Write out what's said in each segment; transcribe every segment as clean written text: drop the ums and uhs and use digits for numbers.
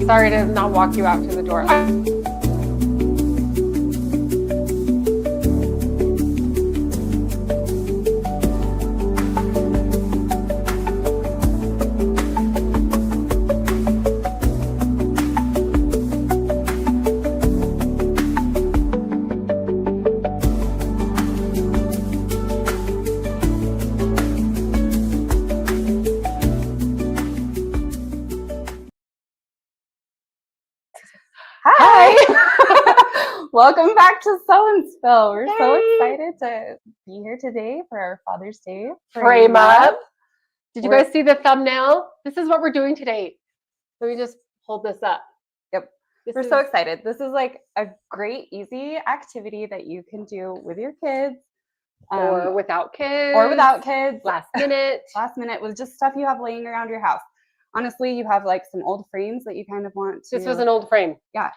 Sorry to not walk you out to the door. Hi! Welcome back to Sew and Spill. We're so excited to be here today for our Father's Day Frame up. Did you guys see the thumbnail? This is what we're doing today. Let me just hold this up. Yep. We're so excited. This is like a great, easy activity that you can do with your kids. Or without kids. Or without kids. Last minute. Last minute with just stuff you have laying around your house. Honestly, you have like some old frames that you kind of want to. This was an old frame. Yeah.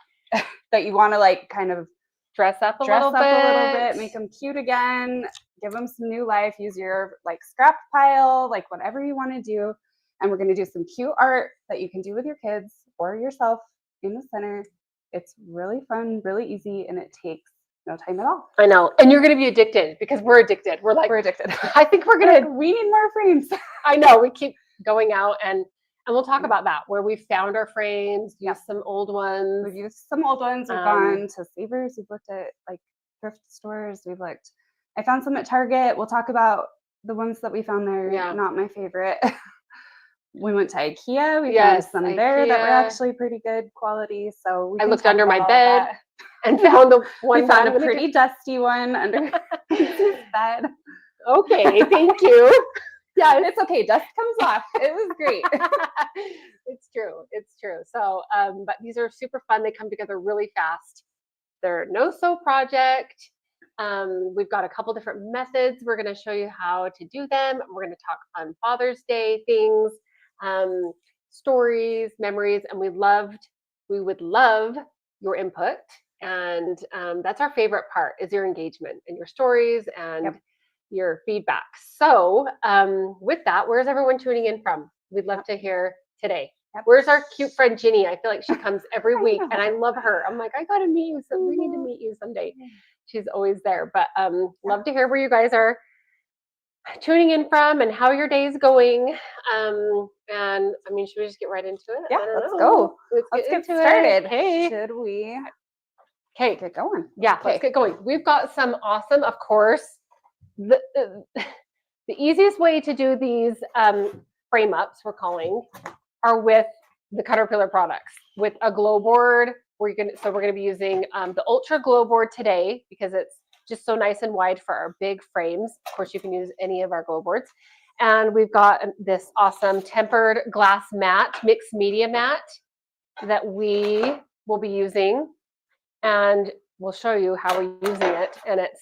That you want to like kind of dress up a little bit, make them cute again, give them some new life, use your like scrap pile, like whatever you want to do. And we're going to do some cute art that you can do with your kids or yourself in the center. It's really fun, really easy, and it takes no time at all. I know. And you're going to be addicted because we're addicted. We're addicted. I think we need more frames. I know. We keep going out and we'll talk about that, where we found our frames, used some old ones. We've used some old ones. We've gone to Savers. We've looked at like thrift stores. I found some at Target. We'll talk about the ones that we found there. Yeah. Not my favorite. We went to IKEA. We found some there that were actually pretty good quality. So I looked under my bed and found the one. We found a pretty dusty one under his bed. Okay, thank you. Yeah, it's okay. Dust comes off. It was great. It's true. It's true. So, but these are super fun. They come together really fast. They're no sew project. We've got a couple different methods. We're going to show you how to do them. We're going to talk on Father's Day things, stories, memories, and we would love your input. And that's our favorite part, is your engagement and your stories and your feedback. So with that, where's everyone tuning in from? We'd love to hear today. Where's our cute friend Ginny? I feel like she comes every week and I love her. I'm like, I gotta meet you. So we need to meet you someday. She's always there. But love to hear where you guys are tuning in from and how your day's going. And I mean, should we just get right into it? Yeah, let's go. Let's get started. Hey. Should we? Okay. Get going. Yeah, let's get going. We've got some awesome, of course, the easiest way to do these frame ups, we're calling, are with the Caterpillar products, with a glow board. We're gonna be using the Ultra Glow Board today because it's just so nice and wide for our big frames. Of course, you can use any of our glow boards. And we've got this awesome tempered glass mat, mixed media mat, that we will be using. And we'll show you how we're using it. And it's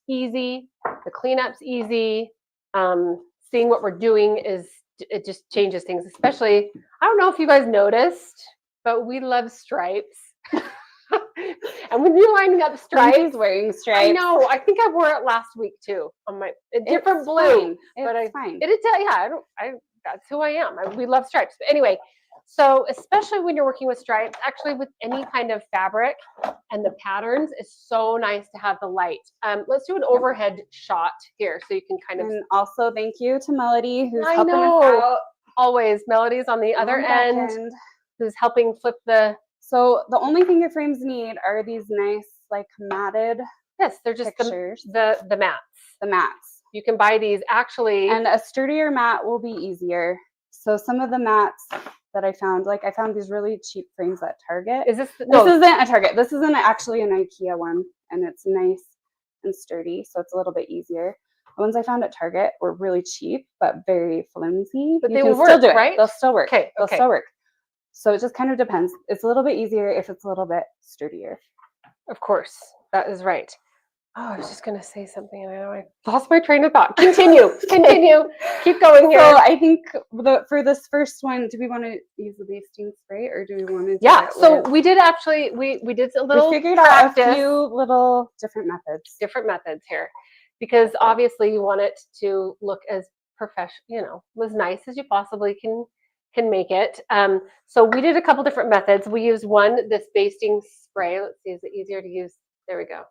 easy. The cleanup's easy. Seeing what we're doing it just changes things. Especially, I don't know if you guys noticed, but we love stripes. And when you're lining up stripes, Lindsey's wearing stripes. I know. I think I wore it last week too on my different blue. But it's fine. That's who I am. We love stripes. But anyway, so especially when you're working with stripes, actually with any kind of fabric and the patterns, it's so nice to have the light. Let's do an overhead shot here so you can kind of. And also thank you to Melody who's helping us out. Always. Melody's on the other end who's helping flip the. So the only thing your frames need are these nice like matted. Yes, they're just pictures. the mats. The mats. You can buy these actually. And a sturdier mat will be easier. So some of the mats that I found these really cheap frames at Target. This isn't a Target. This isn't actually an IKEA one, and it's nice and sturdy, so it's a little bit easier. The ones I found at Target were really cheap, but very flimsy. But they will work, right? They'll still work. Okay. They'll still work. So it just kind of depends. It's a little bit easier if it's a little bit sturdier. Of course, that is right. Oh, I was just going to say something and I lost my train of thought. Continue. Keep going here. So I think for this first one, do we want to use the basting spray or do we want to do it so we did actually, we did a little figured practice. Out a few little different methods here because obviously you want it to look as professional, as nice as you possibly can can make it. So we did a couple different methods. We used this basting spray. Let's see, is it easier to use? There we go.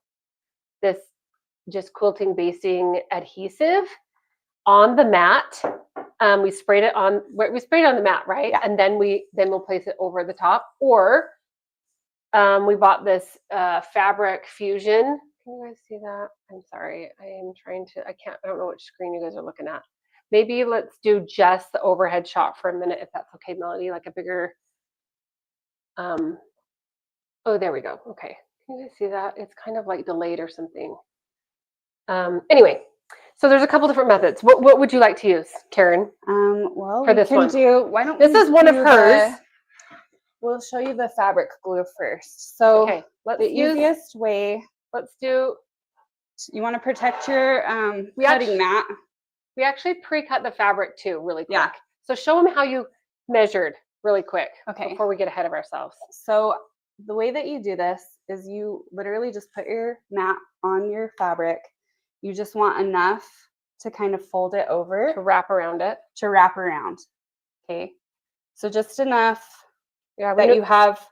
This just quilting basting adhesive on the mat. We sprayed it on the mat, right? Yeah. And then we'll place it over the top. Or we bought this fabric fusion. Can you guys see that? I'm sorry. I don't know which screen you guys are looking at. Maybe let's do just the overhead shot for a minute, if that's okay, Melody, like a bigger, oh, there we go. Okay. Can you guys see that? It's kind of like delayed or something. Anyway, so there's a couple different methods. What would you like to use, Karen? Well, for this one. Why don't this is one of hers. We'll show you the fabric glue first. So okay, easiest way. Let's do. You want to protect your cutting mat. We actually pre-cut the fabric too, really quick. Yeah. So show them how you measured really quick. Okay. Before we get ahead of ourselves. So the way that you do this is you literally just put your mat on your fabric. You just want enough to kind of fold it over. To wrap around it. Okay. So just enough that you have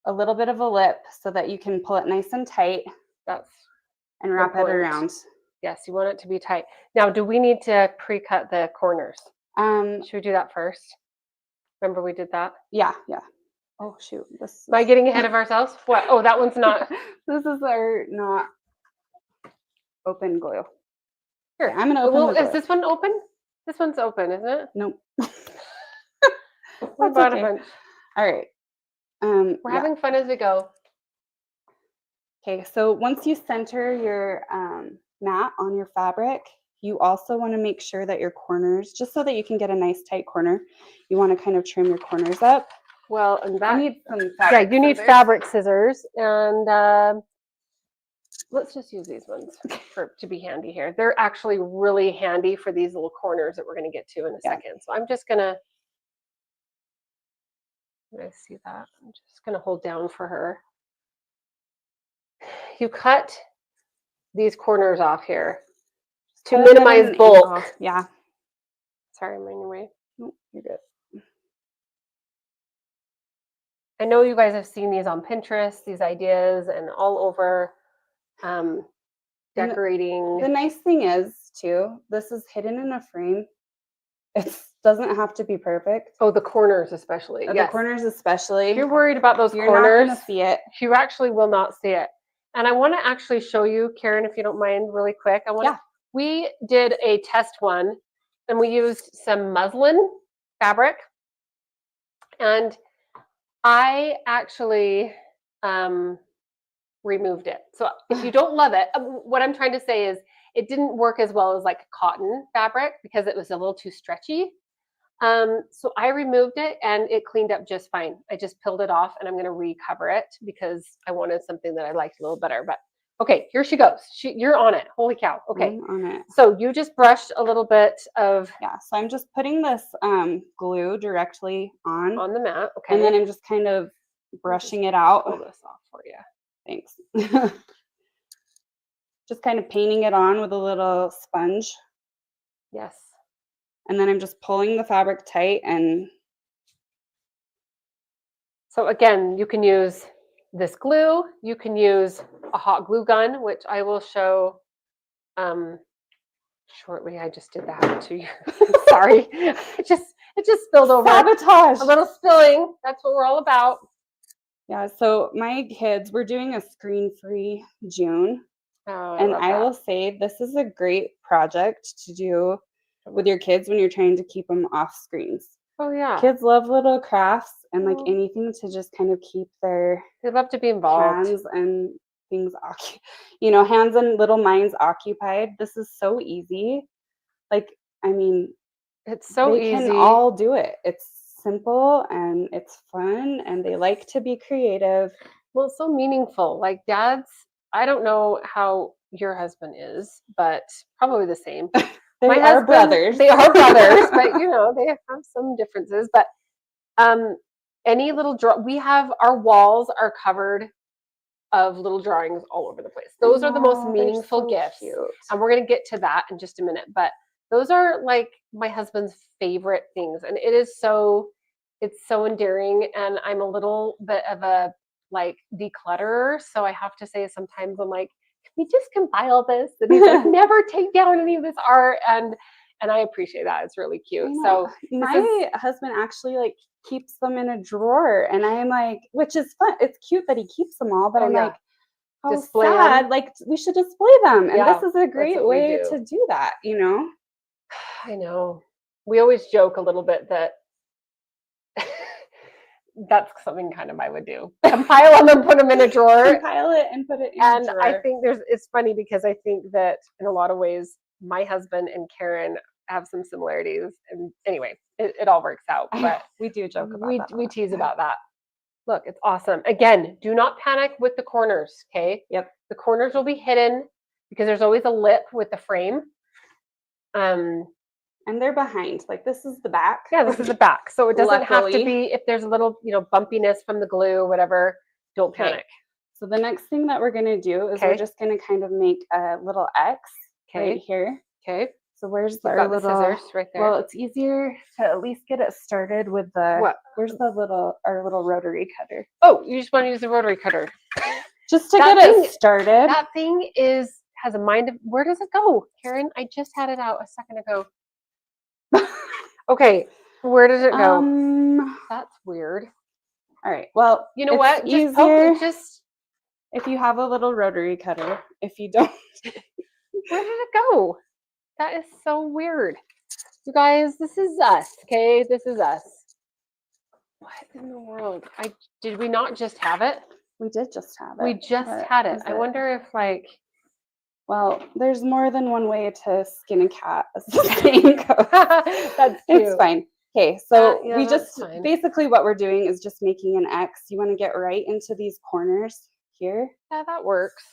a little bit of a lip so that you can pull it nice and tight. And wrap it around. Yes, you want it to be tight. Now, do we need to pre-cut the corners? Should we do that first? Remember we did that? Yeah. Oh shoot! Am I getting ahead of ourselves? What? Oh, that one's not. This is our not open glue. Here, I'm gonna open. Is this one open? This one's open, isn't it? Nope. We bought a bunch. All right. We're having fun as we go. Okay, so once you center your mat on your fabric, you also want to make sure that your corners, just so that you can get a nice tight corner, you want to kind of trim your corners up. Well, and that you need some fabric you need fabric scissors, and let's just use these ones to be handy here. They're actually really handy for these little corners that we're going to get to in a second. So I'm just gonna. You guys see that? I'm just gonna hold down for her. You cut these corners off here to minimize bulk. Yeah. Sorry, I'm in your way. Nope, you're good. I know you guys have seen these on Pinterest, these ideas, and all over decorating. The nice thing is, too, this is hidden in a frame. It doesn't have to be perfect. Oh, the corners especially. The corners especially. If you're worried about those corners, you're not going to see it. You actually will not see it. And I want to actually show you, Karen, if you don't mind, really quick. We did a test one, and we used some muslin fabric, and I actually removed it. So if you don't love it, what I'm trying to say is it didn't work as well as like cotton fabric because it was a little too stretchy. So I removed it and it cleaned up just fine. I just peeled it off and I'm going to recover it because I wanted something that I liked a little better. But okay, here she goes. You're on it. Holy cow. Okay. I'm on it. So you just brushed a little bit of. Yeah. So I'm just putting this glue directly on the mat. Okay. And then I'm just kind of brushing it out. Pull this off for you. Thanks. Just kind of painting it on with a little sponge. Yes. And then I'm just pulling the fabric tight. And so again, you can use this glue. You can use a hot glue gun, which I will show shortly. I just did that to you. Sorry. It just spilled over. Sabotage. A little spilling. That's what we're all about. Yeah. So my kids, we're doing a screen-free June. Oh, and I will say this is a great project to do with your kids when you're trying to keep them off screens. Oh yeah. Kids love little crafts and like anything to just kind of keep their they love to be involved. Hands and things hands and little minds occupied. This is so easy. Like, I mean, it's so easy. They can all do it. It's simple and it's fun and they like to be creative. Well, it's so meaningful. Like dads, I don't know how your husband is, but probably the same. They are brothers. They are brothers, but they have some differences. But any little we have our walls are covered of little drawings all over the place. Those are the most meaningful gifts. Cute. And we're going to get to that in just a minute. But Those are like my husband's favorite things. And it's so endearing. And I'm a little bit of a like declutterer. So I have to say sometimes I'm like, can we just compile this? And he's like, never take down any of this art. And I appreciate that. It's really cute. So my husband actually like keeps them in a drawer, and I'm like, which is fun. It's cute that he keeps them all, but I'm like, how display sad. them. Like we should display them, and Yeah, this is a great way to do that. You know. I know. We always joke a little bit that that's something kind of I would do. Compile them and put them in a drawer. Compile it and put it in and a drawer. I think it's funny because I think that in a lot of ways, my husband and Karen have some similarities. And anyway, it all works out. But we do joke about that. We tease about that. Look, it's awesome. Again, do not panic with the corners, okay? Yep. The corners will be hidden because there's always a lip with the frame. And they're behind. Like this is the back. Yeah, this is the back. So it doesn't have to be, if there's a little, bumpiness from the glue or whatever, don't panic. So the next thing that we're going to do is we're just going to kind of make a little X right here. Okay. So where's our little scissors right there? Well, it's easier to at least get it started with the Where's our little rotary cutter? Oh, you just want to use the rotary cutter. Just to get it started. That thing has a mind of, where does it go? Karen, I just had it out a second ago. Okay, where does it go? That's weird. All right. Well, you know what? Just poke it. Just if you have a little rotary cutter. If you don't, where did it go? That is so weird. You guys, this is us, okay? This is us. What in the world? Did we not just have it? We did just have it. We just had it. I wonder if well, there's more than one way to skin a cat, as the saying goes. That's cute. It's fine. Okay, so we just basically what we're doing is just making an X. You want to get right into these corners here. Yeah, that works.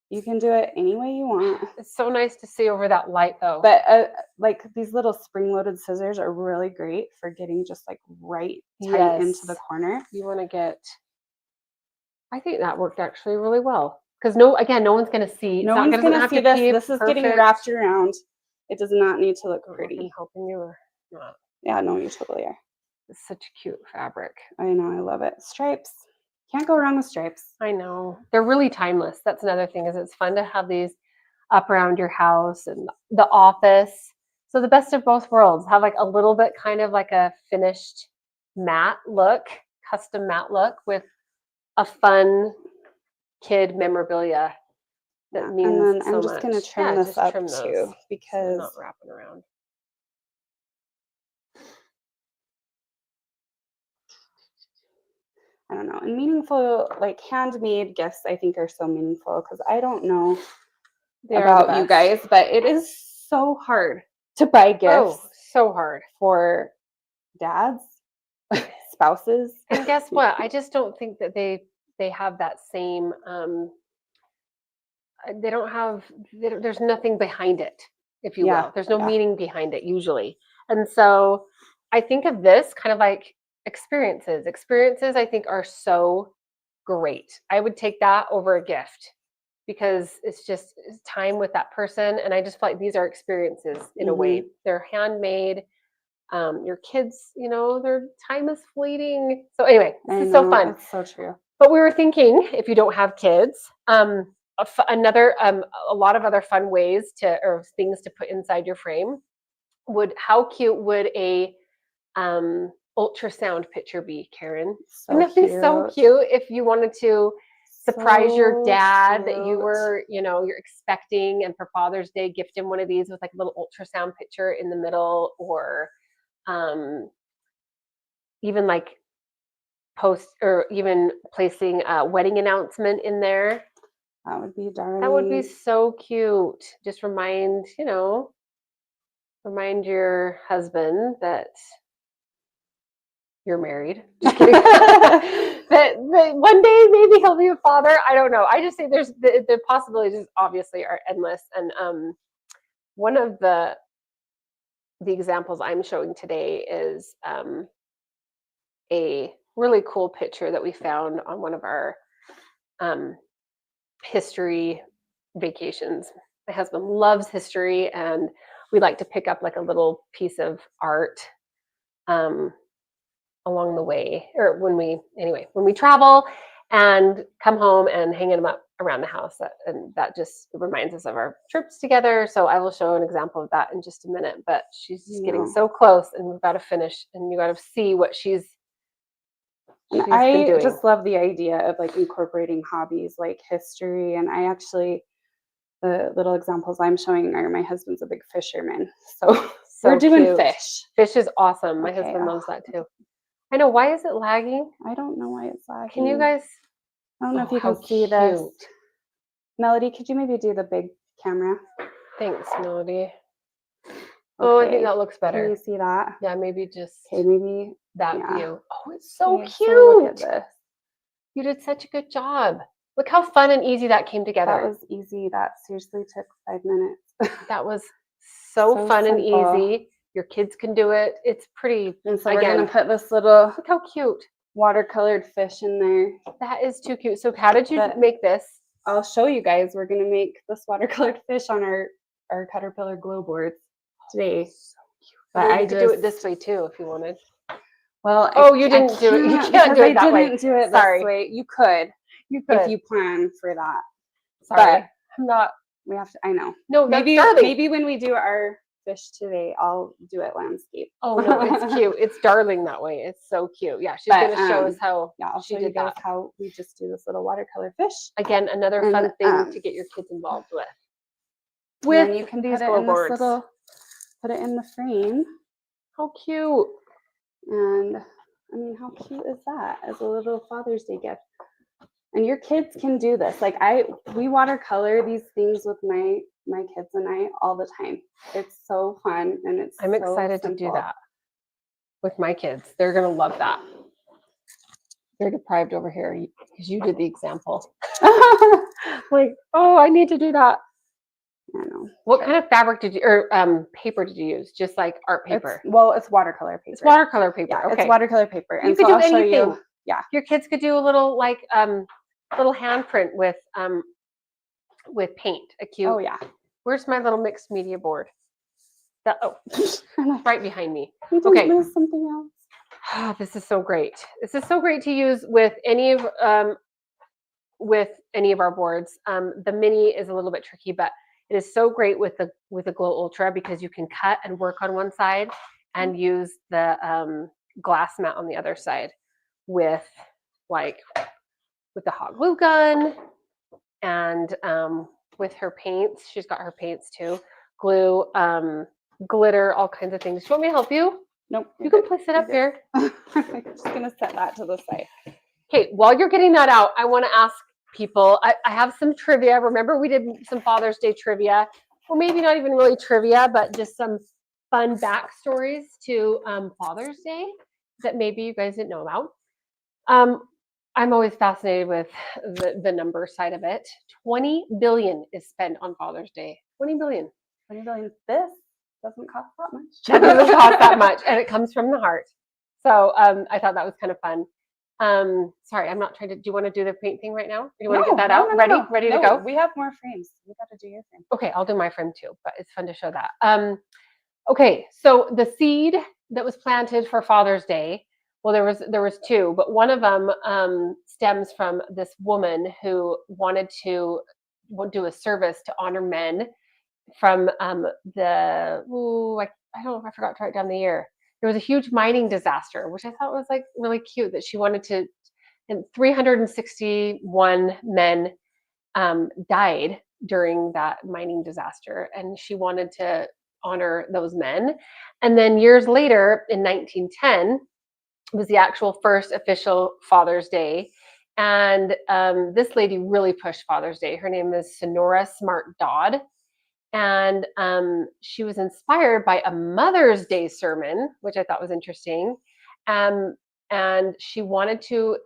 You can do it any way you want. It's so nice to see over that light, though. But like these little spring-loaded scissors are really great for getting just like right tight into the corner. You want to get. I think that worked actually really well because no one's going to see. No one's going to see this. This is getting wrapped around. It does not need to look pretty. I'm helping you or not? Yeah, no, you totally are. It's such a cute fabric. I know, I love it. Stripes. Can't go wrong with stripes. I know. They're really timeless. That's another thing is it's fun to have these up around your house and the office. So the best of both worlds. Have like a little bit kind of like a finished matte look, custom matte look with a fun kid memorabilia that means so much. And then I'm just going to trim this up too because I'm not wrapping around. I don't know. And meaningful, like handmade gifts, I think are so meaningful because I don't know about you guys, but it is so hard to buy gifts. Oh, so hard for dads, spouses. And guess what? I just don't think that they have that same. They don't have. There's nothing behind it, if you will. There's no meaning behind it usually, and so I think of this kind of like. Experiences I think are so great. I would take that over a gift because it's just time with that person. And I just feel like these are experiences in a way. They're handmade. Your kids, their time is fleeting. So anyway, this is so fun. That's so true. But we were thinking, if you don't have kids, a lot of other fun ways or things to put inside your frame how cute would a ultrasound picture be, Karen? Wouldn't it be so cute if you wanted to surprise your dad that you were, you're expecting, and for Father's Day, gift him one of these with like a little ultrasound picture in the middle, or even like post or even placing a wedding announcement in there. That would be darling. That would be so cute. Just remind your husband that you're married. Just kidding. that one day maybe he'll be a father. I don't know. I just think there's the possibilities obviously are endless. And one of the examples I'm showing today is a really cool picture that we found on one of our history vacations. My husband loves history, and we like to pick up like a little piece of art along the way, or when we travel and come home and hanging them up around the house. And that just reminds us of our trips together. So I will show an example of that in just a minute, but she's just getting so close and we've got to finish and you got to see what she's been doing. Just love the idea of like incorporating hobbies like history. And I actually, the little examples I'm showing are my husband's a big fisherman. So we're doing cute. fish. Fish is awesome. My husband loves that too. I know. Why is it lagging? I don't know why it's lagging. Can you guys? I don't know if you can see this. Melody, could you maybe do the big camera? Thanks, Melody. Okay. Oh, I think that looks better. Can you see that? Yeah, maybe just maybe that view. Oh, it's so cute. So look at this. You did such a good job. Look how fun and easy that came together. That was easy. That seriously took 5 minutes. That was so fun simple. And easy. Your kids can do it. It's pretty. And so we're going to put this little, look how cute, watercolored fish in there. That is too cute. So how did you make this? I'll show you guys. We're going to make this watercolored fish on our caterpillar glow boards today. So cute. But I could do it this way too if you wanted. Well, you didn't do it. You can't do it that way. I didn't do it this way. You could if you plan for that. Sorry, but I'm not. We have to. I know. No, maybe when we do our fish today, I'll do it landscape. Oh no, it's cute. It's darling that way. It's so cute. Yeah, she's gonna show us how. Yeah, I'll show you guys how we just do this little watercolor fish. Again, another fun thing to get your kids involved with. And you can do it in this little. Put it in the frame. How cute! And I mean, how cute is that as a little Father's Day gift? And your kids can do this. Like we watercolor these things with my kids and I all the time. It's so fun and I'm excited to do that with my kids. They're gonna love that. They're deprived over here because you did the example. Like, oh, I need to do that. I know. What kind of fabric or paper did you use? Just like art paper? It's watercolor paper. It's watercolor paper. Yeah, okay. It's watercolor paper. And you could do anything. You, yeah. Your kids could do a little like little handprint with paint. A cute. Oh yeah. Where's my little mixed media board? Right behind me. Okay. There's something else. Oh, this is so great. This is so great to use with any of our boards. The mini is a little bit tricky, but it is so great with the Glow Ultra because you can cut and work on one side and use the glass mat on the other side with the hot glue gun and with her paints. She's got her paints too. Glue, glitter, all kinds of things. Do you want me to help you? Nope. You can place it up here. I'm just gonna set that to the side. Okay, while you're getting that out, I want to ask people, I have some trivia. Remember we did some Father's Day trivia. Well, maybe not even really trivia, but just some fun backstories to Father's Day that maybe you guys didn't know about. I'm always fascinated with the number side of it. 20 billion is spent on Father's Day. 20 billion. 20 billion. This doesn't cost that much. That doesn't cost that much, and it comes from the heart. So I thought that was kind of fun. Sorry, I'm not trying to. Do you want to do the paint thing right now? Do you want to get that out? Ready to go? We have more frames. We got to do your frame. Okay, I'll do my frame too, but it's fun to show that. Okay, so the seed that was planted for Father's Day. Well, there was two, but one of them stems from this woman who wanted to do a service to honor men from I don't know if I forgot to write down the year. There was a huge mining disaster, which I thought was like really cute that she wanted to, and 361 men died during that mining disaster, and she wanted to honor those men. And then years later, in 1910, was the actual first official Father's Day. And this lady really pushed Father's Day. Her name is Sonora Smart Dodd. And she was inspired by a Mother's Day sermon, which I thought was interesting. And she wanted to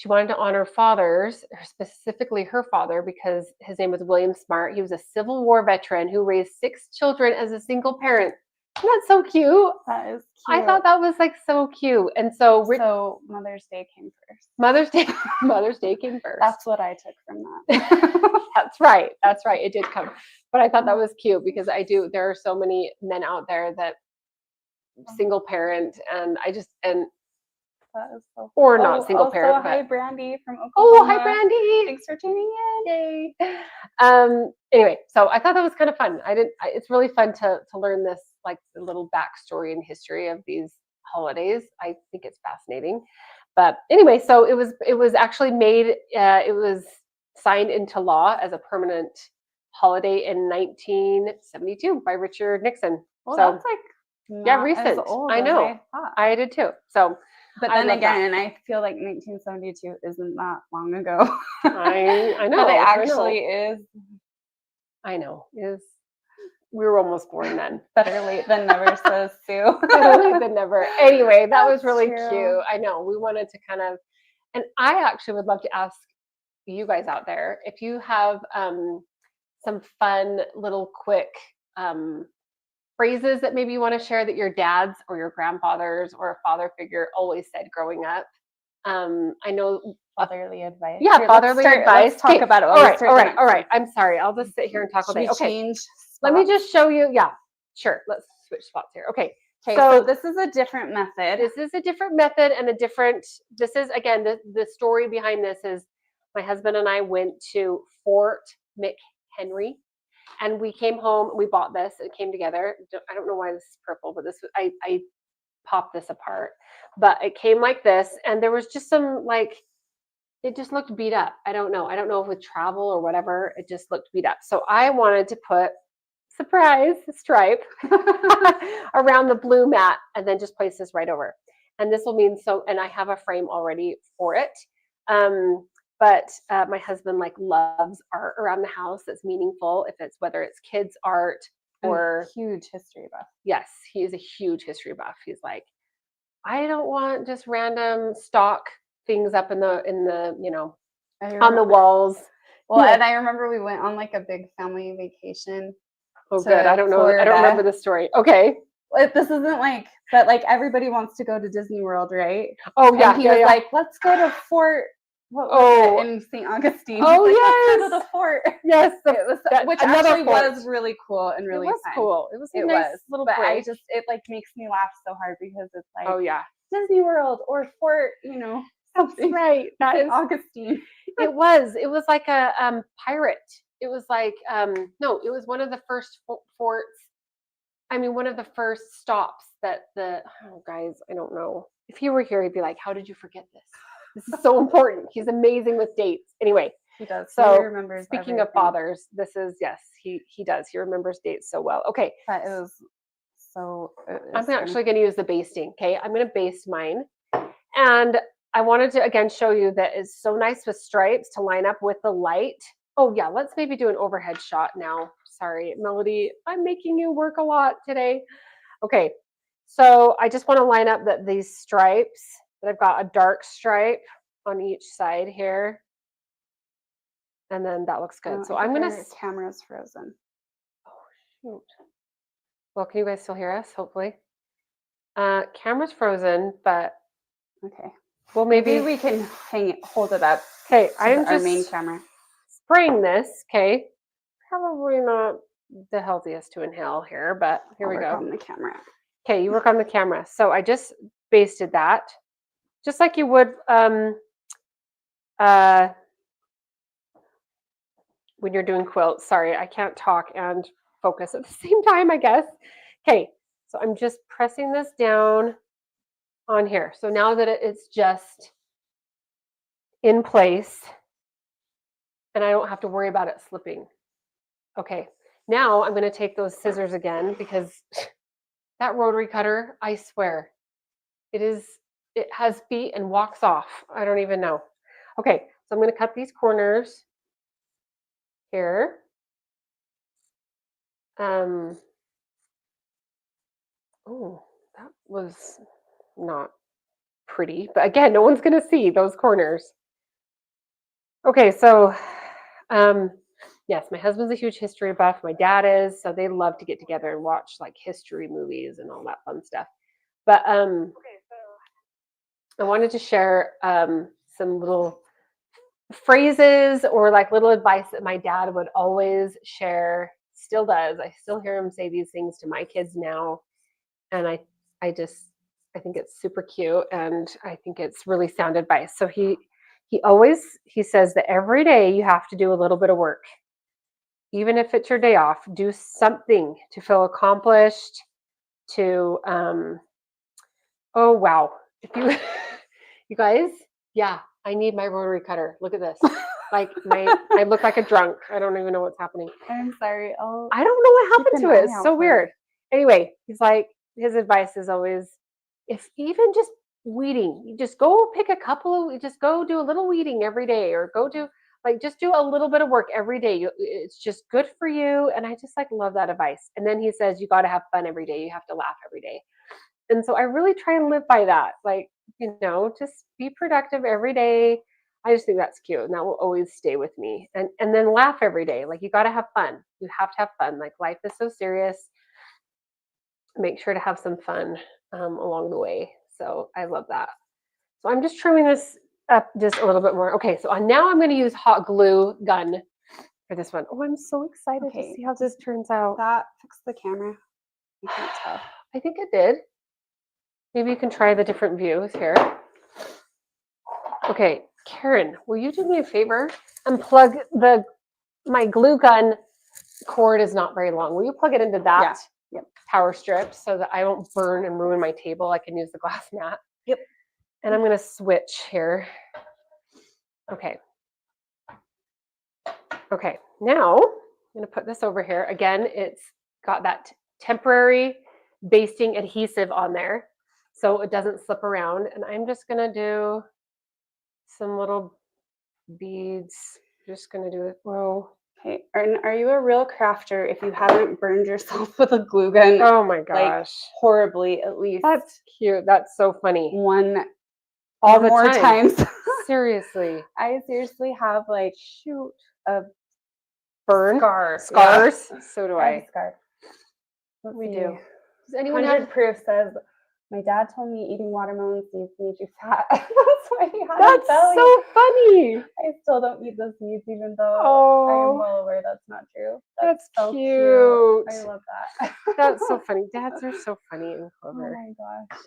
honor fathers, specifically her father, because his name was William Smart. He was a Civil War veteran who raised 6 children as a single parent. Isn't that so cute? That is I cute. thought that was like so cute. And so So Mother's Day came first. Mother's Day came first. That's what I took from that. That's right. That's right. It did come. But I thought that was cute because there are so many men out there that single parent and That is so or not single parent. Hi, Brandy from Oklahoma. Oh, hi, Brandy. Thanks for tuning in. Yay. Anyway, so I thought that was kind of fun. It's really fun to learn this, like the little backstory and history of these holidays. I think it's fascinating. But anyway, so it was actually made, it was signed into law as a permanent holiday in 1972 by Richard Nixon. Well, so that's like recent. as old I know. as I thought. I did too. So, but then again, I feel like 1972 isn't that long ago. I know. But it actually is. I know. We were almost born then. Better late than never, says Sue. Better late than never. Anyway, that was really true. cute. I know. We wanted to kind of, and I actually would love to ask you guys out there if you have some fun little quick phrases that maybe you want to share that your dads or your grandfathers or a father figure always said growing up. I know fatherly advice. Yeah, here, fatherly advice. Let's talk about it. All right. I'm sorry. I'll just sit here and talk all day. Okay. Change Let me just show you. Yeah, sure. Let's switch spots here. Okay. So this is a different method. This is a different method and this is, again, the story behind this is my husband and I went to Fort McHenry and we came home, we bought this, it came together. I don't know why this is purple, but I popped this apart, but it came like this and there was just some it just looked beat up. I don't know if with travel or whatever, it just looked beat up. So I wanted to put surprise stripe around the blue mat and then just place this right over. And this will mean and I have a frame already for it. But my husband loves art around the house that's meaningful, whether it's kids art or huge history buff. Yes, he is a huge history buff. He's like, I don't want just random stock things up in the on the walls. Well, and I remember we went on a big family vacation. Oh, good. I don't know. I don't remember the story. Okay. This isn't but everybody wants to go to Disney World, right? Oh, yeah. And he was like, let's go to Fort. What was it in St. Augustine? Oh, yes. Let's go to the fort. Yes. Which actually was really cool and really fun. Cool. It was a nice little break. But it makes me laugh so hard because it's oh, yeah. Disney World or Fort, That's right. That is Augustine. It was like a pirate. It was no, it was one of the first forts. I mean, one of the first stops that guys, I don't know. If he were here, he'd be like, how did you forget this? This is so important. He's amazing with dates. Anyway. He does. So he remembers speaking of fathers, this is, yes, he does. He remembers dates so well. Okay. That is so. I'm actually going to use the basting. Okay. I'm going to baste mine. And I wanted to, again, show you that it's so nice with stripes to line up with the light. Oh, yeah. Let's maybe do an overhead shot now. Sorry, Melody. I'm making you work a lot today. Okay. So I just want to line up these stripes. That I've got a dark stripe on each side here. And then that looks good. So I'm going to... Camera's frozen. Oh, shoot. Well, can you guys still hear us, hopefully? Camera's frozen, but... Okay. Well, maybe we can hold it up. Okay, I'm just... our main camera. Spraying this, okay? Probably not the healthiest to inhale here, but here we go. Work on the camera. Okay, you work on the camera. So I just basted that. Just like you would when you're doing quilts. Sorry, I can't talk and focus at the same time, I guess. Okay, so I'm just pressing this down on here. So now that it's just in place and I don't have to worry about it slipping. Okay, now I'm going to take those scissors again because that rotary cutter, I swear, it has feet and walks off. I don't even know. Okay, so I'm going to cut these corners here. Oh, that was not pretty. But again, no one's going to see those corners. Okay, so Yes, my husband's a huge history buff. My dad is, so they love to get together and watch like history movies and all that fun stuff. But I wanted to share some little phrases or like little advice that my dad would always share, still does. I still hear him say these things to my kids now, and I think it's super cute, and I think it's really sound advice. So he says that every day you have to do a little bit of work. Even if it's your day off, do something to feel accomplished, to oh wow. If you you guys, yeah, I need my rotary cutter. Look at this. Like I look like a drunk. I don't even know what's happening. I'm sorry. I don't know what happened to it. It's so for weird. Anyway, he's like, his advice is always, if even just weeding, you just go pick a couple of, just go do a little weeding every day, or go do like, just do a little bit of work every day. It's just good for you. And I just like love that advice. And then he says, you got to have fun every day. You have to laugh every day. And so I really try and live by that. Like, just be productive every day. I just think that's cute, and that will always stay with me. And then laugh every day. Like, you got to have fun. You have to have fun. Like, life is so serious. Make sure to have some fun along the way. So I love that. So I'm just trimming this up just a little bit more. Okay, so now I'm going to use hot glue gun for this one. Oh, I'm so excited to see how this turns out. That fixed the camera. I can't tell. I think it did. Maybe you can try the different views here. Okay, Karen, will you do me a favor and plug my glue gun cord is not very long. Will you plug it into that power strip so that I won't burn and ruin my table? I can use the glass mat. Yep. And I'm going to switch here. Okay. Okay, now I'm going to put this over here. Again, it's got that temporary basting adhesive on there so it doesn't slip around. And I'm just going to do some little beads. Just going to do it. Whoa. Okay, are you a real crafter if you haven't burned yourself with a glue gun? Oh my gosh. Like, horribly, at least. That's cute. That's so funny. All the more times. Seriously. I seriously have like a burn scars. Yeah. So do I. Scar. We do. Does anyone 100 proof says my dad told me eating watermelon seeds made you fat. That's why he had That's so funny. I still don't eat the seeds, even though I am well aware that's not true. That's so cute. I love that. That's so funny. Dads are so funny and clever. Oh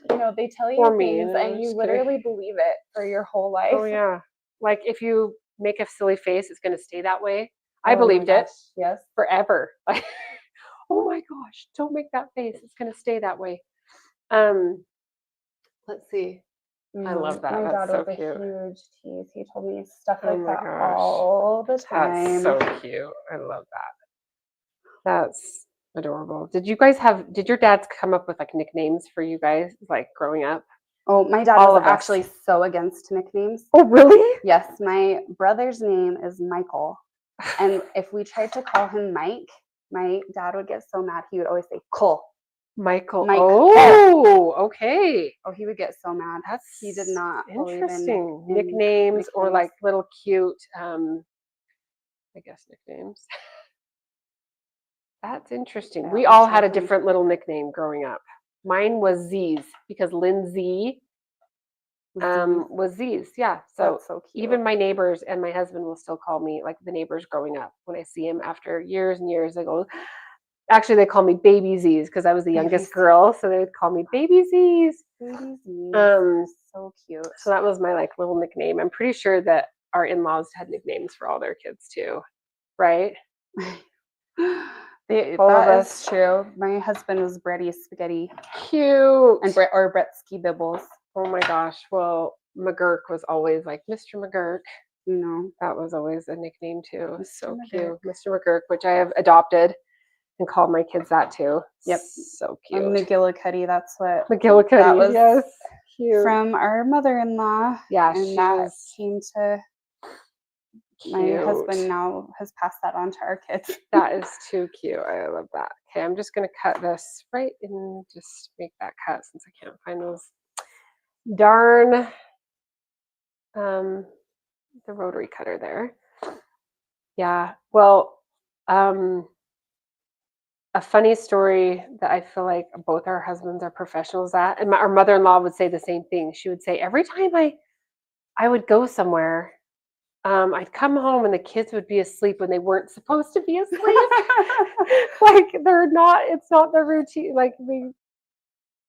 my gosh. They tell you things and you literally believe it for your whole life. Oh yeah. Like, if you make a silly face, it's going to stay that way. I believed it. Yes. Forever. Like, oh my gosh, don't make that face. It's going to stay that way. Let's see. I love that. My That's dad so was cute. a huge tease. He told me stuff like that all the time. That's so cute. I love that. That's adorable. Did your dads come up with like nicknames for you guys, like growing up? Oh, my dad was actually so against nicknames. Oh, really? Yes. My brother's name is Michael. And if we tried to call him Mike, my dad would get so mad. He would always say, Cole. Michael. Oh, okay. Oh, he would get so mad. He did not interesting nicknames or like little cute, I guess nicknames. That's interesting. Yeah, we all had a different little nickname growing up. Mine was Z's because LIndsey was Z's. Yeah. So cute. Even my neighbors and my husband will still call me, like the neighbors growing up, when I see him after years and years, they go, actually, they call me Baby Z's because I was the youngest girl, so they would call me Baby Z's. Baby Z's. So cute. So that was my like little nickname. I'm pretty sure that our in-laws had nicknames for all their kids too, right? That is true. My husband was Bretty Spaghetti. Cute. And Bretsky Bibbles. Oh my gosh. Well, McGurk was always like Mr. McGurk. That was always a nickname too. So cute. Mr. McGurk, which I have adopted and called my kids that too. Yep. So cute. And McGillicuddy, that's what McGillicuddy, that was. Yes. Cute. From our mother-in-law. Yeah, and that came to my husband now has passed that on to our kids. That is too cute. I love that. Okay, I'm just gonna cut this right and just make that cut since I can't find those darn the rotary cutter there. Yeah, well, A funny story that I feel like both our husbands are professionals at, and our mother-in-law would say the same thing. She would say every time I would go somewhere, I'd come home and the kids would be asleep when they weren't supposed to be asleep. Like they're not. It's not their routine. Like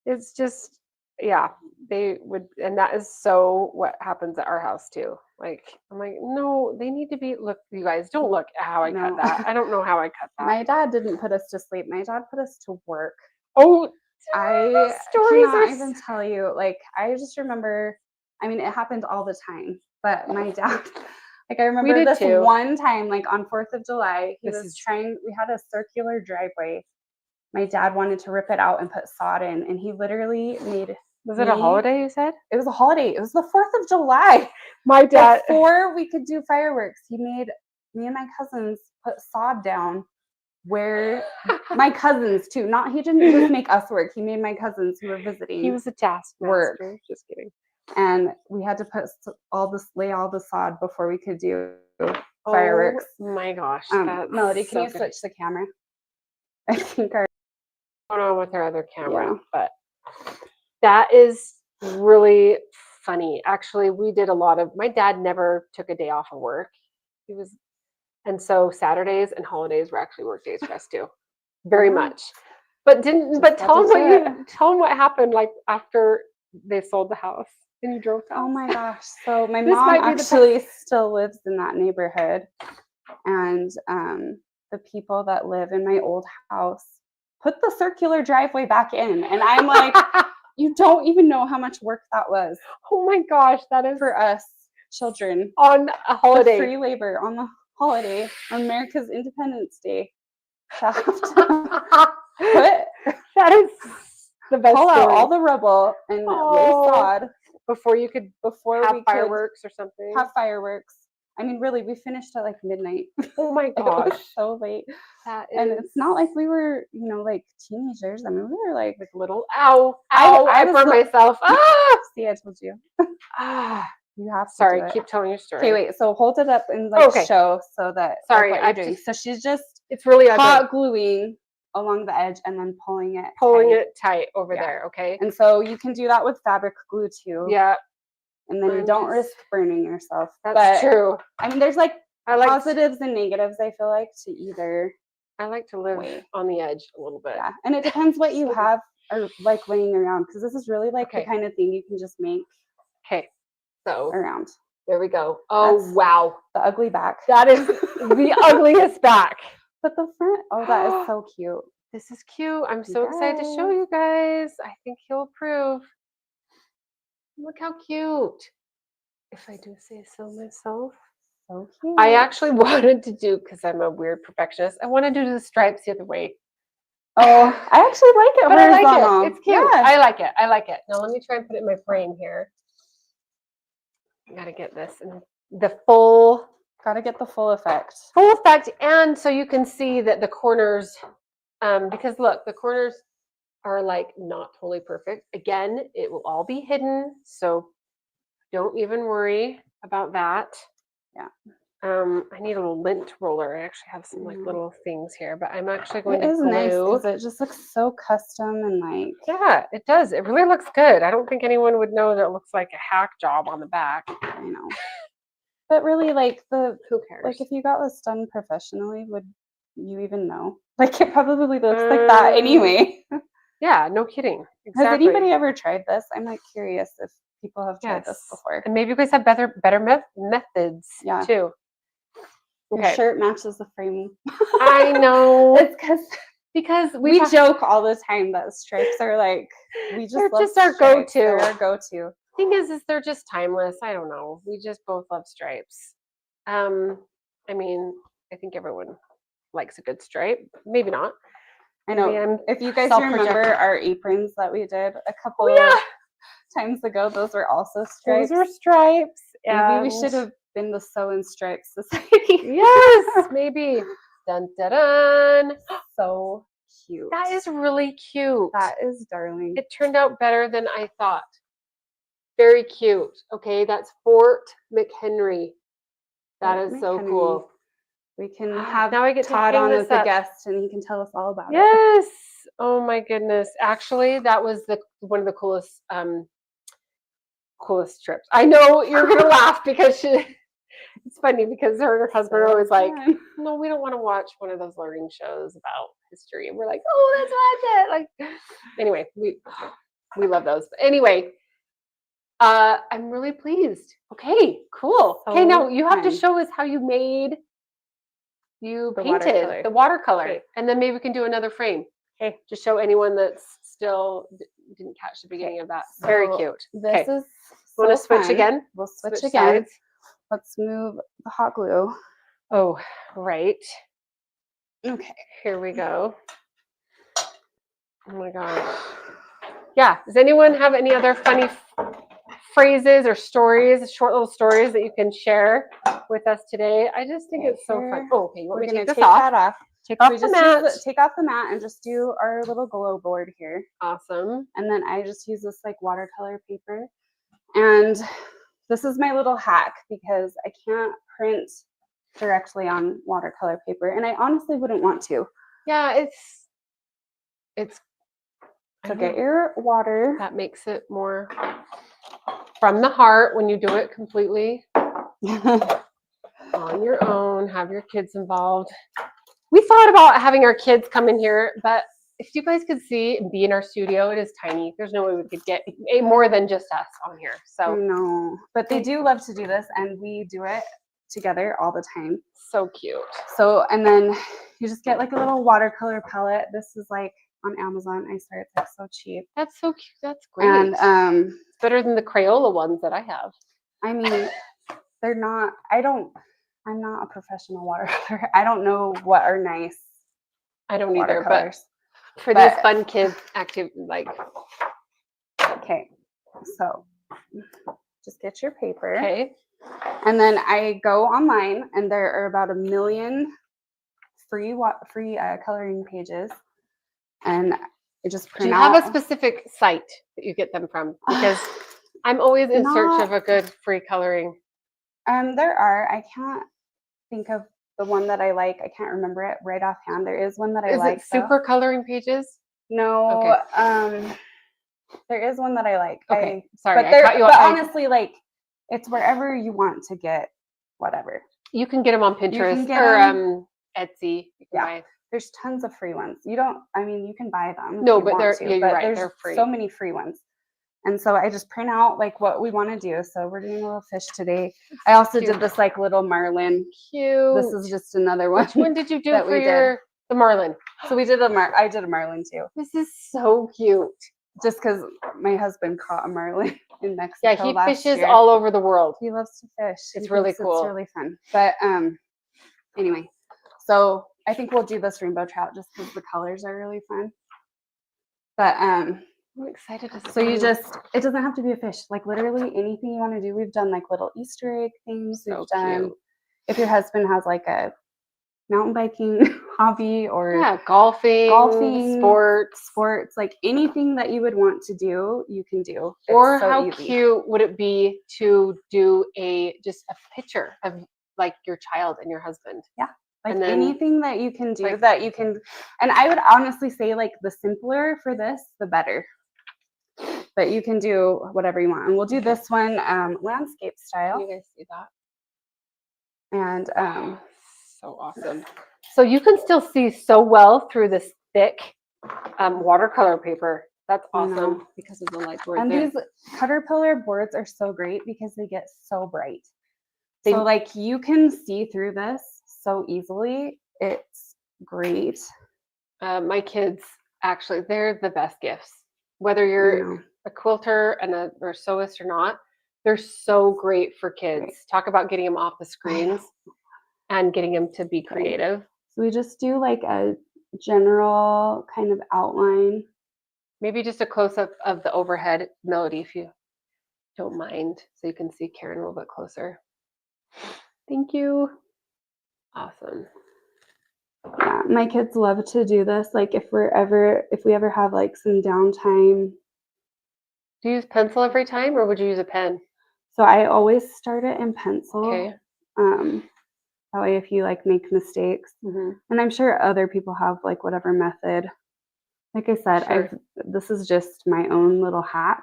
it's just yeah. They would, and that is so what happens at our house too. Like I'm like, no, they need to be. Look, you guys, don't look at how I cut No. that. I don't know how I cut that. My dad didn't put us to sleep. My dad put us to work. Oh, I stories cannot are even tell you. Like, I just remember, I mean, it happened all the time, but my dad, like, I remember did this too. one time, like on 4th of July, This we is- had a circular driveway. My dad wanted to rip it out and put sod in, and he literally made Was it a holiday, you said? It was a holiday. It was the 4th of July. My dad. Before we could do fireworks, he made me and my cousins put sod down where my cousins too. Not he didn't just make us work. He made my cousins who were visiting. He was a taskmaster. Work. Just kidding. And we had to lay all the sod before we could do fireworks. Oh my gosh. Melody, can so you good. switch the camera? I think our Going on with our other camera, Yeah. but that is really funny. Actually, we did a lot of. My dad never took a day off of work. He was, and so Saturdays and holidays were actually work days for us too, very Yeah. much. But didn't. But Just tell had him to do tell him what happened. Like after they sold the house and you drove to. Oh my gosh. So my This mom might be the actually still lives in that neighborhood. And the people that live in my old house put the circular driveway back in. And I'm like, you don't even know how much work that was Oh my gosh, that is for us children. on a The holiday. free labor on the holiday, on America's Independence Day. To have to That is the best. pull out story. all the rubble and lay sod before you could before have we could fireworks or something. have fireworks. I mean, really, we finished at like midnight. Oh my It was gosh, so late. that is And it's not like we were, like teenagers. I mean, we were like, little. Ow! I I was burned the- myself. Ah! see, I told you. Ah! You have to. Sorry, do it. keep telling your story. Okay, wait. So hold it up and like Okay. show so that Sorry, like what I've you're doing. just- So she's just It's really ugly. hot gluing along the edge and then pulling it tight over Yeah. there. Okay. And so you can do that with fabric glue too. Yeah, And then you I'm don't just- risk burning yourself. that's But, true. I mean, there's like I like positives and negatives. I feel like to either. I like to live Wait. on the edge a little bit. Yeah, and it depends what you So- have or like laying around because this is really like Okay. the kind of thing you can just make Okay. So around. there we go. Oh That's- wow, The ugly back. that is the ugliest back. But the front, oh, that is so cute. This is cute. I'm so excited to show you guys. I think he'll approve. Look how cute. If I do say so myself. So cute. I actually wanted to do, because I'm a weird perfectionist, I want to do the stripes the other way. Oh, I actually like it But I like horizontal. it. It's cute. Yeah. I like it. I like it. Now let me try and put it in my frame here. I gotta get this in the full Gotta get the full effect. effect, and so you can see that the corners, because look, the corners are like not totally perfect. Again, it will all be hidden, so don't even worry about that. Yeah. I need a little lint roller. I actually have some like little things here, but I'm actually going It to is nice glue. because it just looks so custom and like. Yeah, it does. It really looks good. I don't think anyone would know that it looks like a hack job on the back. I know. But really, like Who cares? like if you got this done professionally, would you even know? Like it probably looks like that anyway. Yeah, no kidding. Has Exactly. anybody ever tried this? I'm like curious if people have tried this Yes. before. And maybe you guys have better methods Yeah. too. Your Okay. shirt matches the frame. I know. It's because we we joke all the time that stripes are like we just They're love just our stripes. go-to. They're our go-to. thing is they're just timeless. I don't know. We just both love stripes. I mean, I think everyone likes a good stripe. Maybe not. I know. Maybe I'm If you guys self-projecting. remember our aprons that we did a couple yeah. of times ago, those were also stripes. Those were stripes. Maybe we and- should have been the Sew and Stripe Society. Yes, maybe. Dun dun dun. So cute. That is really cute. That is darling. It turned out better than I thought. Very cute. Okay, that's Fort McHenry. That Fort is so McHenry. cool. We can have now I get to Todd hang on this as a up. guest, and he can tell us all about it. Yes. Oh my goodness. Actually, that was one of the coolest coolest trips. I know you're gonna laugh because it's funny because her and her husband are always like, no, we don't want to watch one of those learning shows about history. And we're like, oh, let's watch it. Like, anyway, we love those. But anyway, I'm really pleased. Okay, cool. Okay, now you have to show us how you painted the watercolor, okay. And then maybe we can do another frame. Okay, just show anyone that's still didn't catch the beginning of that. So very cute. This is so want to switch again? We'll switch again. Sides. Let's move the hot glue. Oh, right. Okay, here we go. Oh my gosh. Yeah. Does anyone have any other funny phrases or stories, short little stories that you can share with us today? I just think it's so fun. Oh, okay. You want me to take this off? That off. Take off the mat. Take off the mat and just do our little glow board here. Awesome. And then I just use this like watercolor paper. And this is my little hack because I can't print directly on watercolor paper, and I honestly wouldn't want to. Yeah, it's so get your water. That makes it more from the heart when you do it completely on your own. Have your kids involved. We thought about having our kids come in here, but if you guys could see and be in our studio, it is tiny. There's no way we could get more than just us on here. So no, but they do love to do this, and we do it together all the time. So cute. So, and then you just get like a little watercolor palette. This is like on Amazon. I swear it's like so cheap. That's so cute. That's great. And it's better than the Crayola ones that I have. I mean, they're not. I'm not a professional watercolor. I don't know what are nice. I don't either, but for these fun kids active like. Okay, so just get your paper. Okay. And then I go online, and there are about 1 million free coloring pages, and I just print out. Do you have a specific site that you get them from? Because I'm always in search of a good free coloring. There are. I can't think of the one that I like. I can't remember it right offhand. There is one that I like. Is it Super Coloring Pages? No. Okay. There is one that I like. Okay. Sorry, I cut you off. But honestly, like, it's wherever you want to get whatever. You can get them on Pinterest or Etsy. Yeah. There's tons of free ones. You can buy them. No, but you're right. They're free. So many free ones. And so I just print out like what we want to do. So we're doing a little fish today. I also did this like little marlin. Cute. This is just another one. Which one did you do for the marlin? So we did I did a marlin too. This is so cute. Just because my husband caught a marlin in Mexico. Yeah, he fishes all over the world. He loves to fish. It's really cool. It's really fun. But anyway, so I think we'll do this rainbow trout just because the colors are really fun. But I'm excited to see. So it doesn't have to be a fish. Like literally anything you want to do. We've done like little Easter egg things. We've done, if your husband has like a mountain biking hobby or golfing, sports, like anything that you would want to do, you can do. Or how cute would it be to do just a picture of like your child and your husband? Yeah. Like anything that you can do that you can, and I would honestly say like the simpler for this, the better. But you can do whatever you want. And we'll do this one landscape style. You guys see that? And so awesome. So you can still see so well through this thick watercolor paper. That's awesome because of the light board. And these Caterpillar boards are so great because they get so bright. So like you can see through this so easily. It's great. My kids, actually, they're the best gifts. Whether you're a quilter and or sewist or not, they're so great for kids. Right. Talk about getting them off the screens and getting them to be creative. So we just do like a general kind of outline. Maybe just a close-up of the overhead melody if you don't mind, so you can see Karin a little bit closer. Thank you. Awesome. Yeah, my kids love to do this. Like if we ever have like some downtime. Do you use pencil every time or would you use a pen? So I always start it in pencil. Okay. That way, if you like make mistakes, Mhm. and I'm sure other people have like whatever method. Like I said, Sure. this is just my own little hack.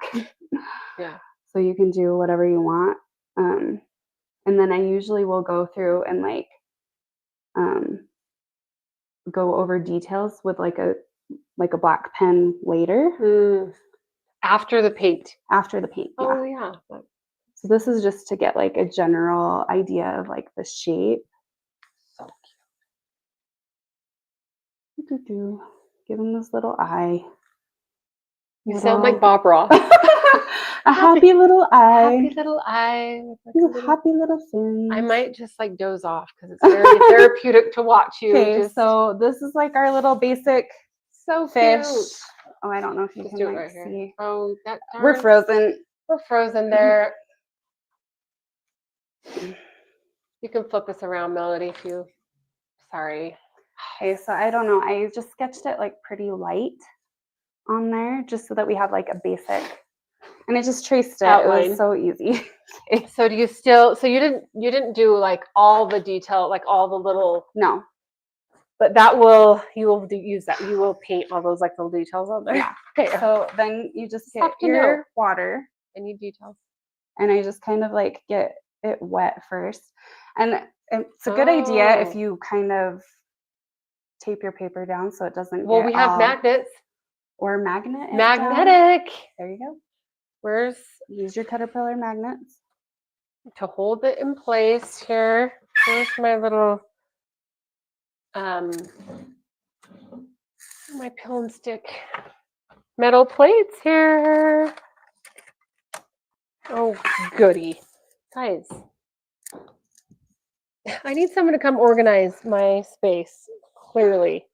Yeah. So you can do whatever you want. And then I usually will go through and like go over details with like a black pen later Mm. After the paint. after the paint. Oh Yeah. yeah. So this is just to get like a general idea of like the shape. So Doo-doo-doo. Give him this little eye. you sound like Bob Ross. A happy little eye. Happy little eye. With like He's a a little- happy little fin. I might just like doze off because it's very therapeutic to watch you. Okay, Just so this is like our little basic so fish. cute. Oh, I don't know if you Just can do it like right here. see. Oh, that We're darn- frozen. We're frozen there. You can flip us around, Melody, if you. Sorry. Okay, so I don't know. I just sketched it like pretty light on there just so that we have like a basic. And I just traced it. It Outline. was so easy. So do you still? So you didn't do like all the detail, like all the little. No. But you will use that. You will paint all those like little details on there. Yeah. Okay. So then you just get Have to your know. water, Any details? and I just kind of like get it wet first. And it's a good idea if Oh. you kind of tape your paper down so it doesn't Well, get we have all- magnets. or magnet it down. Magnetic. There you go. Where's Use your caterpillar magnets. to hold it in place here? Where's my little my pill and stick metal plates here? Oh, goody. Guys, I need someone to come organize my space. Clearly.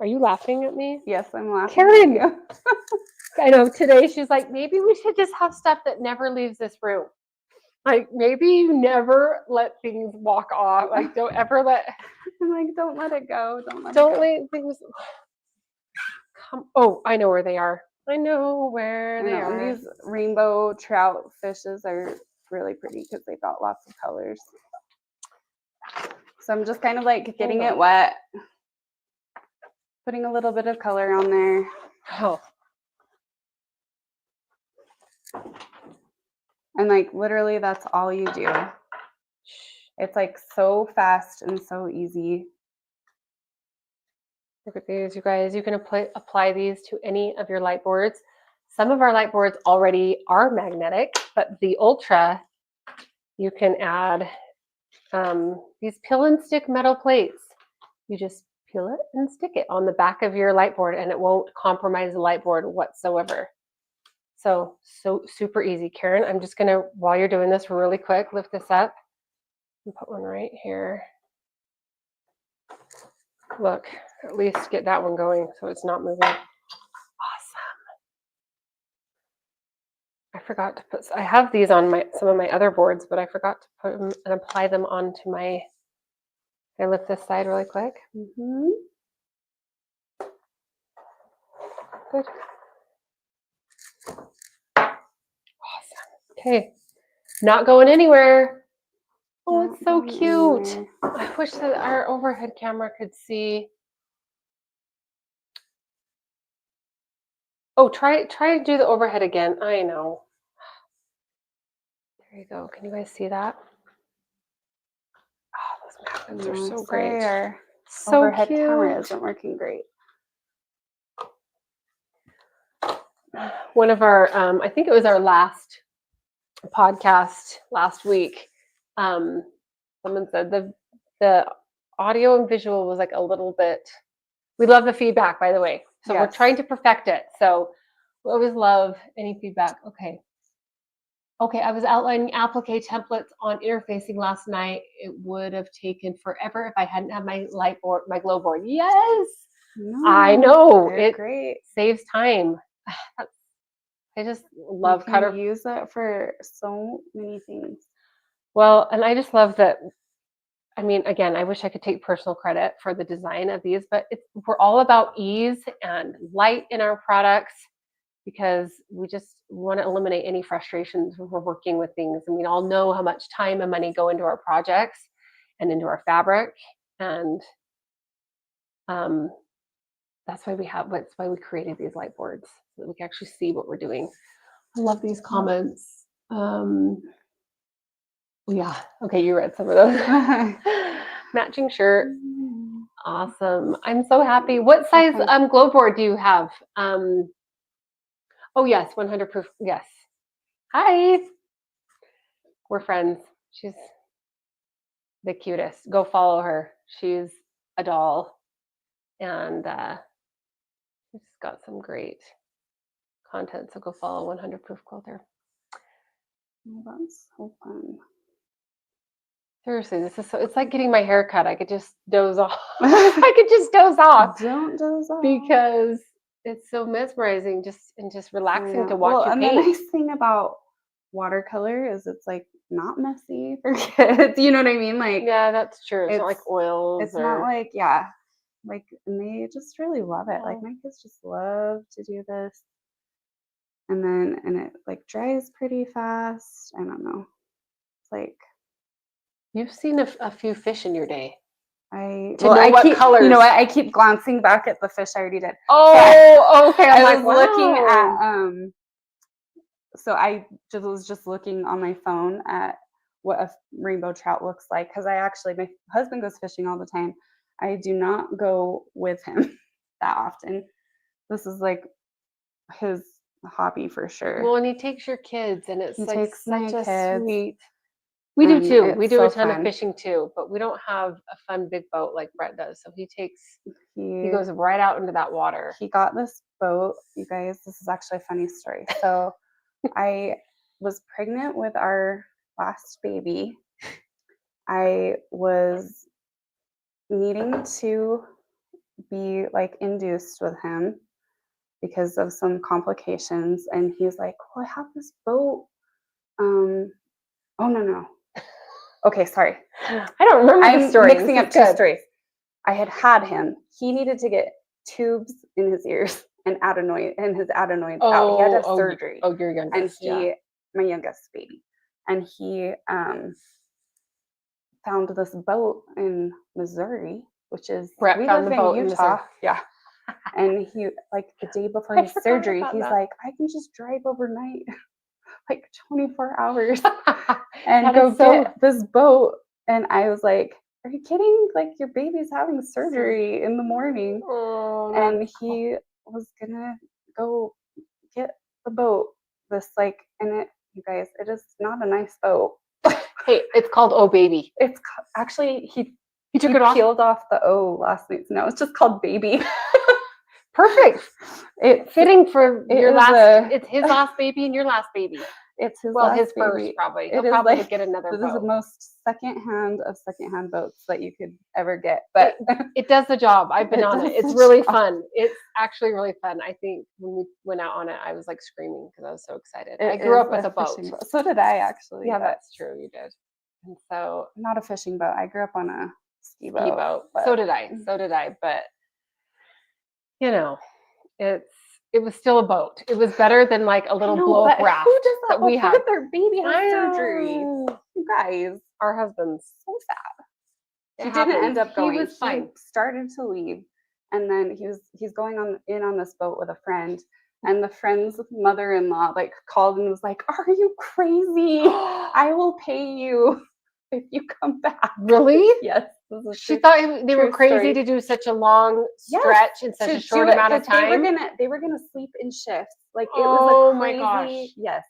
Are you laughing at me? Yes, I'm laughing. Karin! At you. I know today she's like, maybe we should just have stuff that never leaves this room. Like maybe you never let things walk off. Like don't ever let I'm like, don't let it go. Don't let don't it go. let things come. Oh, I know where they are. I know where I they know, are. and these rainbow trout fishes are really pretty because they've got lots of colors. So I'm just kind of like getting it wet, putting a little bit of color on there. Oh, And like literally that's all you do. It's like so fast and so easy. look at these, you guys. You can apply these to any of your light boards. Some of our light boards already are magnetic, but the Ultra, you can add these peel and stick metal plates. You just peel it and stick it on the back of your light board and it won't compromise the light board whatsoever. So super easy. Karin, I'm just gonna, while you're doing this really quick, lift this up and put one right here. Look, at least get that one going so it's not moving. Awesome. I forgot to put, I have these on some of my other boards, but I forgot to put them and apply them onto my, can I lift this side really quick? Mm-hmm. Good. Awesome. Okay. Not going anywhere. Oh, it's so cute. I wish that our overhead camera could see. Oh, try to do the overhead again. I know. There you go. Can you guys see that? Oh, those magnets are so great. Our So overhead cute. camera isn't working great. One of our, I think it was our last podcast last week. Someone said the audio and visual was like a little bit. We love the feedback, by the way. So we're trying to perfect it. So we always love any feedback. Okay. I was outlining applique templates on interfacing last night. It would have taken forever if I hadn't had my light board, my glow board. Yes, I know. It great. Saves time. I just love you can cutter. Use it for so many things. Well, and I just love that. I mean, again, I wish I could take personal credit for the design of these, but we're all about ease and light in our products because we just want to eliminate any frustrations when we're working with things. And we all know how much time and money go into our projects. and into our fabric. And that's why we created these light boards, so that we can actually see what we're doing. I love these comments. Yeah. Okay, you read some of those. Matching shirt. Awesome. I'm so happy. What size glow board do you have? Oh yes, 100 proof. Yes. Hi. We're friends. She's the cutest. Go follow her. She's a doll. And she's got some great content. So go follow 100 proof quilter. Oh, that's so fun. Seriously, this is so, it's like getting my hair cut. I could just doze off. I could just doze off. Don't doze off. Because it's so mesmerizing and just relaxing to watch you and paint. the nice thing about watercolor is it's like not messy for kids. You know what I mean? Like, yeah, that's true. It's not like oils. It's not like, like, and they just really love it. Like my kids just love to do this. And it like dries pretty fast. I don't know. It's like, you've seen a few fish in your day. I keep, colors. You know what? I keep glancing back at the fish I already did. Oh, okay. I was looking at so I was just looking on my phone at what a rainbow trout looks like, because my husband goes fishing all the time. I do not go with him that often. This is like his hobby for sure. Well, and he takes your kids, and it's like such a sweet. We do too. We do a ton of fishing too, but we don't have a fun big boat like Brett does. So he goes right out into that water. He got this boat, you guys. This is actually a funny story. So I was pregnant with our last baby. I was needing to be like induced with him because of some complications, and he's like, well, I have this boat. Oh no. Okay, sorry. I don't remember the story. I'm mixing up two stories. I had him. He needed to get tubes in his ears and his adenoids out. He had to have surgery. Oh, your youngest. And my youngest baby. And he found this boat in Missouri, which is Brett found the boat in Utah. Yeah. And he, like, the day before his surgery, he's like, I can just drive overnight, like 24 hours, and go get this boat. And I was like, are you kidding? Like, your baby's having surgery in the morning. Oh, and he was gonna go get the boat. You guys, it is not a nice boat. Hey, it's called Oh Baby. It's actually, he took it off? Peeled off the O last night. No, it's just called Baby. Perfect. It's fitting for your last. It's his last baby and your last baby. It's his his first probably. He'll probably get another boat. This is the most secondhand boats that you could ever get. But it does the job. I've been on it. It's really fun. It's actually really fun. I think when we went out on it, I was like screaming because I was so excited. I grew up with a boat. So did I, actually. Yeah, that's true. You did. And so, not a fishing boat. I grew up on a ski boat. So did I. But you know, it was still a boat. It was better than like a little blow up raft. Who does that we had? Their baby has surgery. You guys, our husbands. So sad. He didn't end up going. He was fine. He started to leave, and then he's going on this boat with a friend, and the friend's mother-in-law like called and was like, "Are you crazy? I will pay you if you come back." Really? Yes. She thought they were crazy to do such a long stretch in such a short amount of time. They were gonna sleep in shifts. Like, it was a crazy. My gosh. Yes.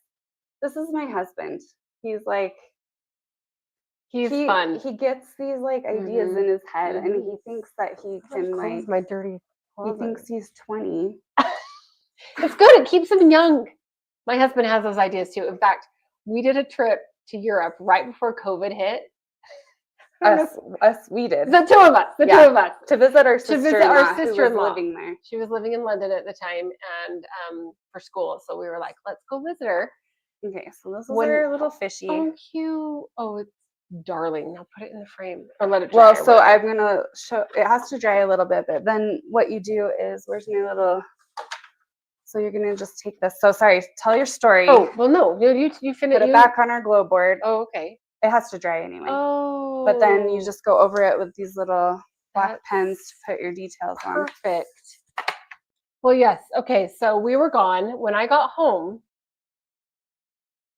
This is my husband. He's like, he's fun. He gets these like ideas in his head, and he thinks that he can like my dirty closet. He thinks he's 20. It's good. It keeps him young. My husband has those ideas too. In fact, we did a trip to Europe right before COVID hit. We did. The two of us. To visit our sister-in-law who was living there. She was living in London at the time, and for school. So we were like, let's go visit her. Okay, so this is our little fishy. Oh, cute. Oh, it's darling. Now put it in the frame or let it dry. Well, so I'm gonna show. It has to dry a little bit, but then what you do is, where's my little? So you're gonna just take this. So sorry. Tell your story. Oh well, no. You finish. Put it back on our glow board. Oh, okay. It has to dry anyway. Oh. But then you just go over it with these little black That's pens to put your details on. perfect. Well, yes. Okay, so we were gone. When I got home,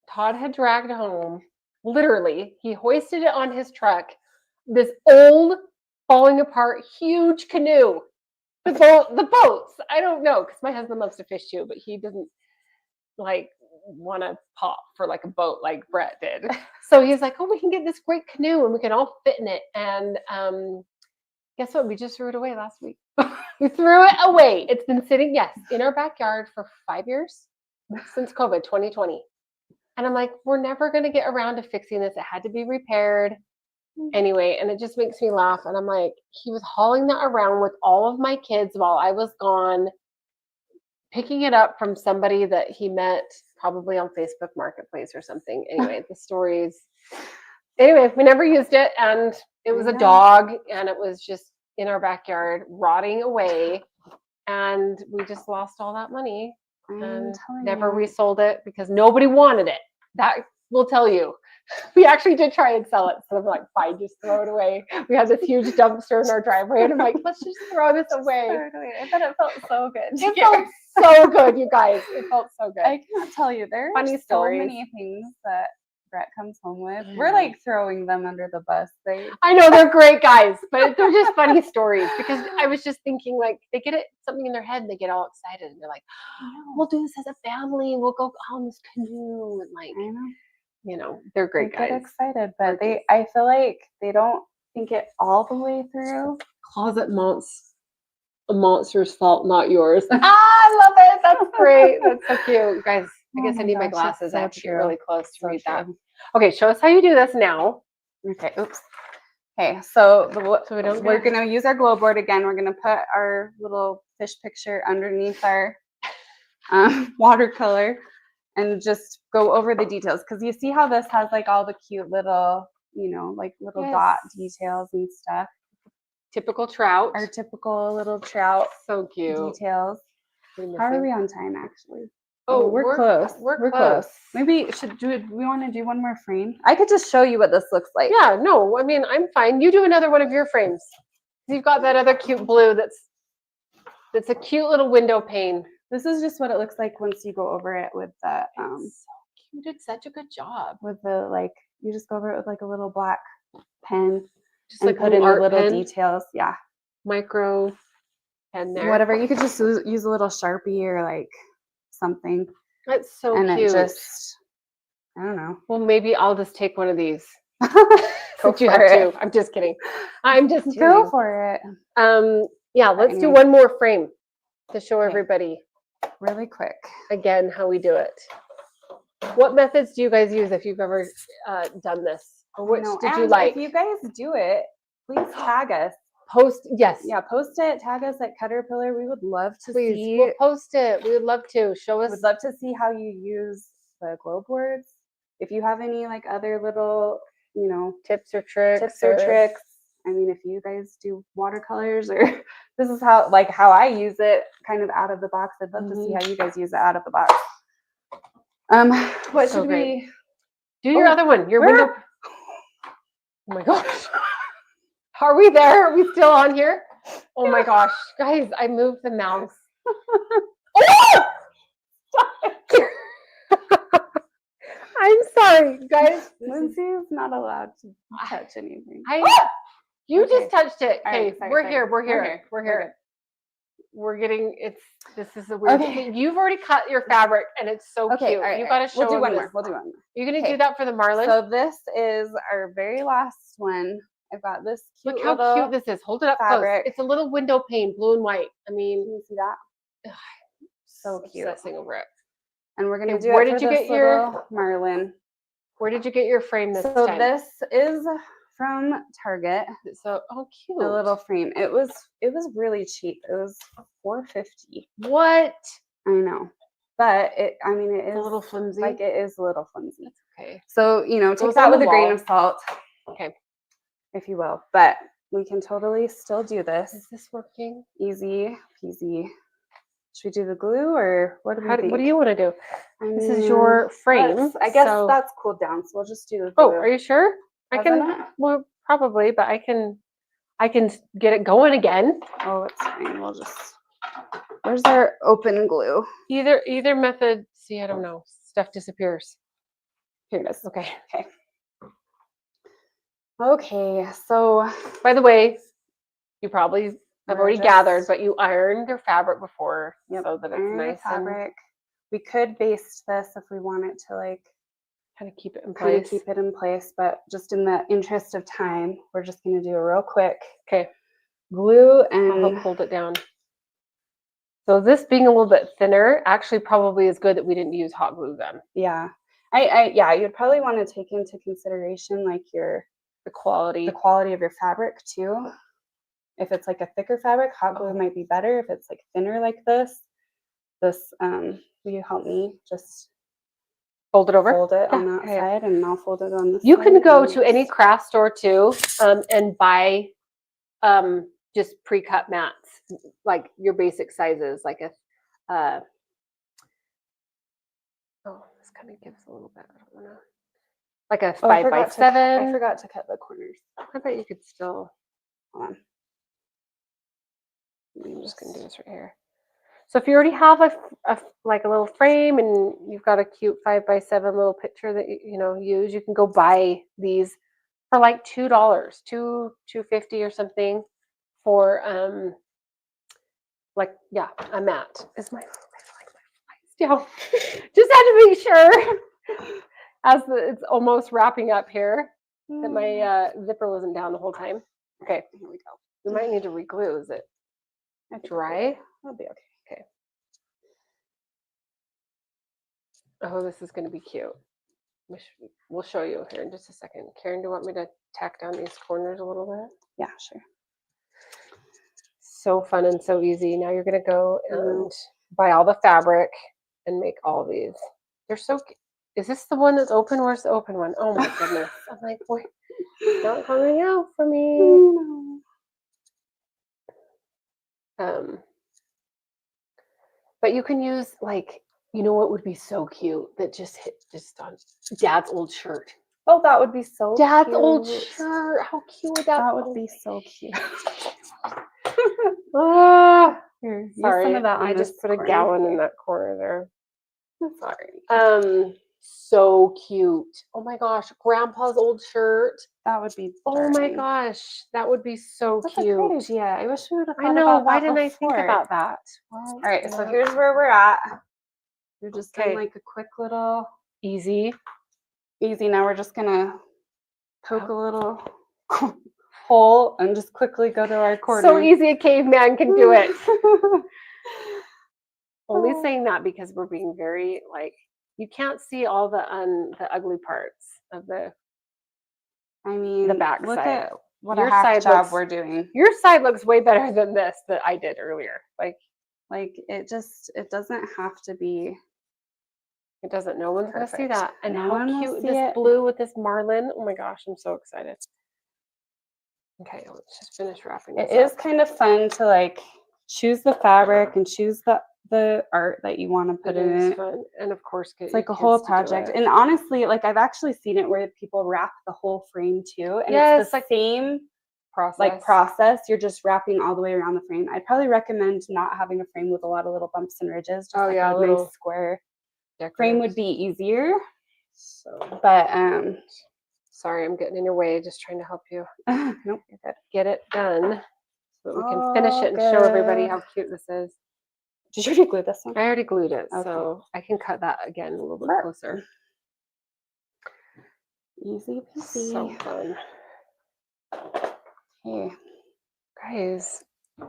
Todd had dragged home, literally, he hoisted it on his truck, this old, falling apart, huge canoe. The boats. I don't know, because my husband loves to fish too, but he doesn't like want to pop for like a boat like Brett did. So he's like, oh, we can get this great canoe and we can all fit in it. And guess what? We just threw it away last week. We threw it away. It's been sitting, yes, in our backyard for 5 years since COVID 2020. And I'm like, we're never going to get around to fixing this. It had to be repaired. Anyway, and it just makes me laugh. And I'm like, he was hauling that around with all of my kids while I was gone, picking it up from somebody that he met probably on Facebook Marketplace or something. Anyway, the stories. Anyway, we never used it. And it was a dog and it was just in our backyard rotting away. And we just lost all that money and never resold it because nobody wanted it. That will tell you. We actually did try and sell it. So I'm like, fine, just throw it away. We had this huge dumpster in our driveway. And I'm like, let's just throw this away. I bet it felt so good. It felt so good, you guys. It felt so good. I can't tell you. There are so many things that Brett comes home with. We're like throwing them under the bus. I know they're great guys, but they're just funny stories because I was just thinking like they get something in their head and they get all excited and they're like, we'll do this as a family. We'll go on this canoe and like, you know, they're great guys. Get excited, but I feel like they don't think it all the way through. Closet a monster's fault, not yours. I love it. That's great. That's so cute, guys. I guess I need my glasses. I have to get really close to read that. Okay, show us how you do this now. Okay, oops. Okay, so we're going to use our glow board again. We're going to put our little fish picture underneath our watercolor and just go over the details. Because you see how this has like all the cute little, you know, like little dot details and stuff. Typical trout. Our typical little trout. So cute. Details. How are we on time, actually? Oh, we're close. We're close. Maybe we want to do one more frame? I could just show you what this looks like. Yeah, no, I mean, I'm fine. You do another one of your frames. You've got that other cute blue that's a cute little window pane. This is just what it looks like once you go over it with the so you did such a good job. With the you just go over it with like a little black pen. Just like put in the little details. Yeah. Micro pen there. Whatever. You could just use a little Sharpie or like something. That's so cute. It just, I don't know. Well, maybe I'll just take one of these. Go for it. I'm just kidding. I'm just kidding. Go for it. Yeah, let's do one more frame to show everybody. Really quick. Again, how we do it. What methods do you guys use if you've ever done this? Or which did you like? If you guys do it, please tag us. Post, yes. Yeah, post it. Tag us at Caterpillar. We would love to see. We'll post it. We would love to. Show us. We'd love to see how you use the glow boards. If you have any like other little, you know, tips or tricks. I mean, if you guys do watercolors or this is how I use it kind of out of the box. I'd love to see how you guys use it out of the box. What should we do? Your other one. Your window. Oh my gosh. Are we there? Are we still on here? Oh my gosh. Guys, I moved the mouse. Oh! I'm sorry, guys. Lindsay is not allowed to touch anything. You just touched it. Okay, right, we're here. We're getting this is a weird thing. You've already cut your fabric and it's so cute. Right, you gotta show We'll do one more. You're gonna do that for the Marlin? So this is our very last one. I've got this cute Look how cute this is. Hold it up close. It's a little window pane, blue and white. I mean, can you see that? So cute. Obsessing over it. And we're gonna do it for this little Marlin. Where did you get your frame this time? So this is from Target. So cute. The little frame. It was really cheap. It was $4.50. What? I know. But it is a little flimsy. Like it is a little flimsy. That's okay. So, take that with a grain of salt. Okay. If you will. But we can totally still do this. Is this working? Easy peasy. Should we do the glue or what do we think? What do you want to do? I This is mean, your frame. I guess so- that's cooled down, so we'll just do the glue. Oh, are you sure? I Hasn't can. it? Well, probably, but I can get it going again. Oh, it's fine. We'll just. Where's our open glue? Either method. See, I don't know. Stuff disappears. Here it is. Okay. Okay, so By the way, you probably have We're already just- gathered, but you ironed your fabric before, so that it's iron the nice and fabric. We could baste this if we want it to like kind of keep it in kind of place. keep it in place, but just in the interest of time, we're just going to do a real quick Okay, glue I'll and hold it down. So this being a little bit thinner, actually probably is good that we didn't use hot glue then. yeah. Yeah, you'd probably want to take into consideration like The the quality. quality of your fabric too. If it's like a thicker fabric, hot glue might be better. If it's like thinner like this, will you help me just Fold it over. fold it on Yeah, that yeah. side and I'll fold it on this You side. can go and to any just- craft store too, and buy just pre-cut mats, like your basic sizes, like a this kind of gives a little bit. I don't know, like a Oh, I 5x7. forgot to cut the corners. I bet you could still. Hold on. I'm just gonna do this right here. So if you already have like a little frame and you've got a cute 5x7 little picture that you know use, you can go buy these for like $2, $2.50 or something for like a mat. Is my still just had to make sure as it's almost wrapping up here that my zipper wasn't down the whole time. Okay, Here we go. we might need to reglue. Is it I think dry? That'll be okay. Oh, this is going to be cute. We'll show you here in just a second. Karen, do you want me to tack down these corners a little bit? Yeah, sure. So fun and so easy. Now you're going to go Mhm. and buy all the fabric and make all these. They're so cute. Is this the one that's open? Where's the open one? Oh my goodness. I'm like, boy, not coming out for me. But you can use like, you know what would be so cute that just hit just on Dad's old shirt. Oh, that would be so Dad's cute. old shirt. How cute would that? That would be so cute. Ah, Here, use sorry, some of that on I this just put a corner. gallon in that corner there. Sorry. So cute. Oh my gosh, Grandpa's old shirt. That would be. Oh my darling. gosh, that would be so That's cute. a great idea. I wish we would have. I know. Why didn't I think about that? All right, so here's where we're at. We're just doing Okay. like a quick little Easy. easy. Now we're just gonna poke a little hole and just quickly go to our corner. So easy a caveman can do it. Only saying that because we're being very like you can't see all the ugly parts of the I mean, back look side. at what Your a half side job looks- we're doing. Your side looks way better than this that I did earlier. Like it doesn't have to be. It doesn't. No one's gonna see Perfect. that. And No how one will cute see this it. blue with this marlin. Oh my gosh, I'm so excited. Okay, let's just finish wrapping this It is up. kind of fun to like choose the fabric and choose the art that you want to put in is it. fun. And of course, get It's like your a whole kids to do project. it. And honestly, like I've actually seen it where people wrap the whole frame too. And Yes, it's the like same process. process. You're just wrapping all the way around the frame. I'd probably recommend not having a frame with a lot of little bumps and ridges. Just Oh, like yeah, a little nice square Decorative. frame would be easier. So But sorry, I'm getting in your way. Just trying to help you nope, you're good. get it done so that we can finish it and All show everybody good. how cute this is. Did you already glue this one? I already glued it, Okay. so I can cut that again a little bit Sure. closer. Easy peasy. So fun. Okay. Guys,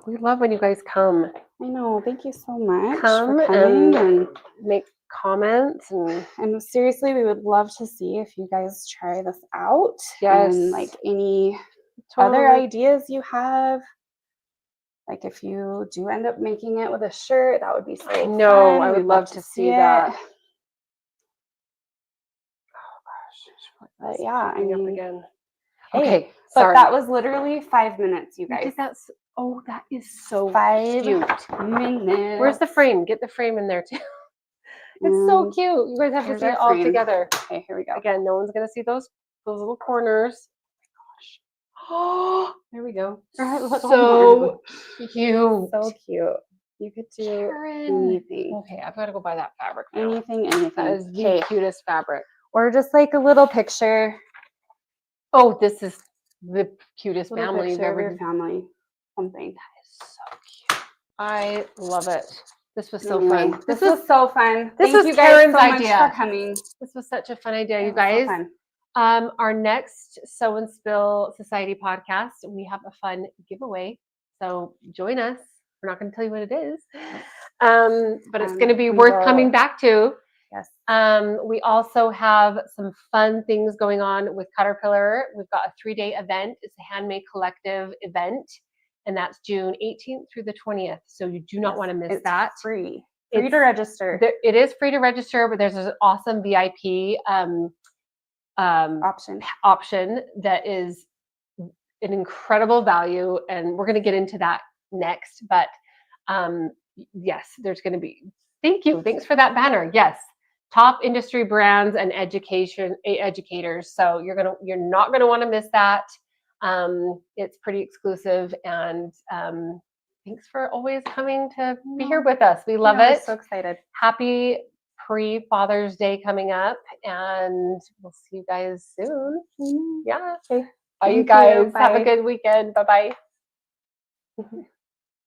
we love when you guys come. I know. Thank you so much Come for coming. and make comments And seriously, we would love to see if you guys try this out. Yes. And like any other totally. ideas you have. Like if you do end up making it with a shirt, that would be so I know. fun. I would We'd love to see it. that. But yeah, I Coming up mean, again. hey, Okay, but sorry. that was literally 5 minutes, you You guys. did that Oh, that is so 5 cute. minutes. Where's the frame? Get the frame in there too. It's so And cute. You guys have to here's see it our all frame. together. Okay, here we go. Again, no one's gonna see those little corners. Oh, there we go. So cute. So cute. You could do Karin. anything. Okay, I've got to go buy that fabric now. Anything. That is the Okay. cutest fabric. Or just like a little picture. Oh, this is the cutest Little family you've picture of ever. your family. Something. That is so cute. I love it. This was so Anyway, fun. This was so fun. this Thank was you guys Karin's so much idea. for coming. This was such a fun idea, you It was so guys. fun. Our next Sew and Spill Society podcast, we have a fun giveaway. So join us. We're not going to tell you what it is, but it's going to be worth coming back to. Yes. We also have some fun things going on with Caterpillar. We've got a 3-day event. It's a handmade collective event, and that's June 18th through the 20th. So you do not want to miss that. Free to register. It is free to register, but there's an awesome VIP option that is an incredible value, and we're going to get into that next. But yes, there's going to be. Thanks for that banner. Yes, top industry brands and educators. So you're not gonna want to miss that. It's pretty exclusive, and thanks for always coming to be here with us. We love it. We're so excited. Happy pre-Father's Day coming up, and we'll see you guys soon. Yeah. Okay. Bye, you guys. Have a good weekend. Bye-bye.